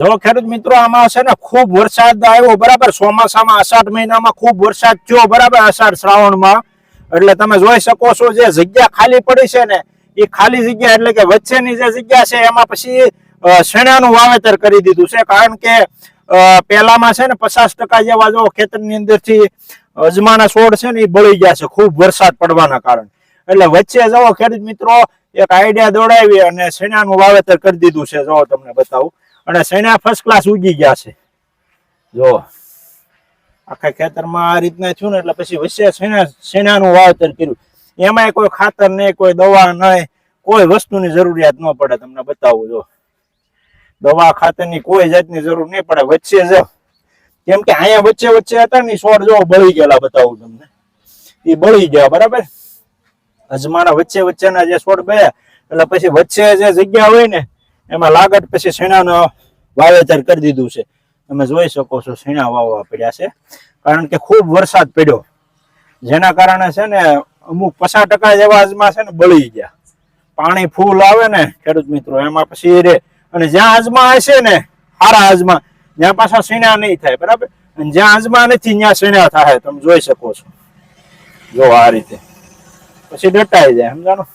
જો ખેડૂત મિત્રો આમાં છે ને ખૂબ વરસાદ આવ્યો બરાબર, ચોમાસામાં અષાઢ મહિનામાં ખૂબ વરસાદ થયો બરાબર, અષાઢ શ્રાવણમાં. એટલે તમે જોઈ શકો છો જે જગ્યા ખાલી પડી છે ને એ ખાલી જગ્યા એટલે કે વચ્ચેની જે જગ્યા છે એમાં પછી શેણાનું વાવેતર કરી દીધું છે. કારણ કે પેલામાં છે ને 50% જેવા જો ખેતરની અંદરથી અજમાના છોડ છે ને એ બળી ગયા છે ખૂબ વરસાદ પડવાના કારણે. એટલે વચ્ચે જો ખેડૂત મિત્રો એક આઈડિયા દોડાવી અને શેણાનું વાવેતર કરી દીધું છે. જો તમને બતાવું, અને શેણા ફર્સ્ટ ક્લાસ ઉગી ગયા છે. જો આખા ખેતરમાં આ રીતના થયું ને એટલે પછી વચ્ચે શેણાનું વાવેતર કર્યું. એમાંય કોઈ ખાતર નહીં, કોઈ દવા નહીં, કોઈ વસ્તુની જરૂરિયાત ન પડે. તમને બતાવું, જો દવા ખાતરની કોઈ જાતની જરૂર નહીં પડે. વચ્ચે જો કેમ કે અહીંયા વચ્ચે વચ્ચે હતા ને છોડ જો બળી ગયેલા, બતાવું તમને, એ બળી ગયા બરાબર. અજમાના વચ્ચે વચ્ચેના જે છોડ બળ્યા એટલે પછી વચ્ચે જે જગ્યા હોય ને એમાં લાગત પછી શેણાનું વાવેતર કરી દીધું છે. તમે જોઈ શકો છો શેણા વાવવા પડ્યા છે કારણ કે ખૂબ વરસાદ પડ્યો, જેના કારણે છે ને અમુક 50% જેવા અજમા છે ને બળી ગયા. પાણી ફૂલ આવે ને ખેડૂત મિત્રો એમાં પછી રે, અને જ્યાં અજમા હશે ને સારા અજમા ત્યાં પાછા શેણા નહીં થાય બરાબર, અને જ્યાં અજમા નથી ત્યાં શેણા થાય. તમે જોઈ શકો છો જો આ રીતે પછી ડટાઈ જાય, સમજાણું.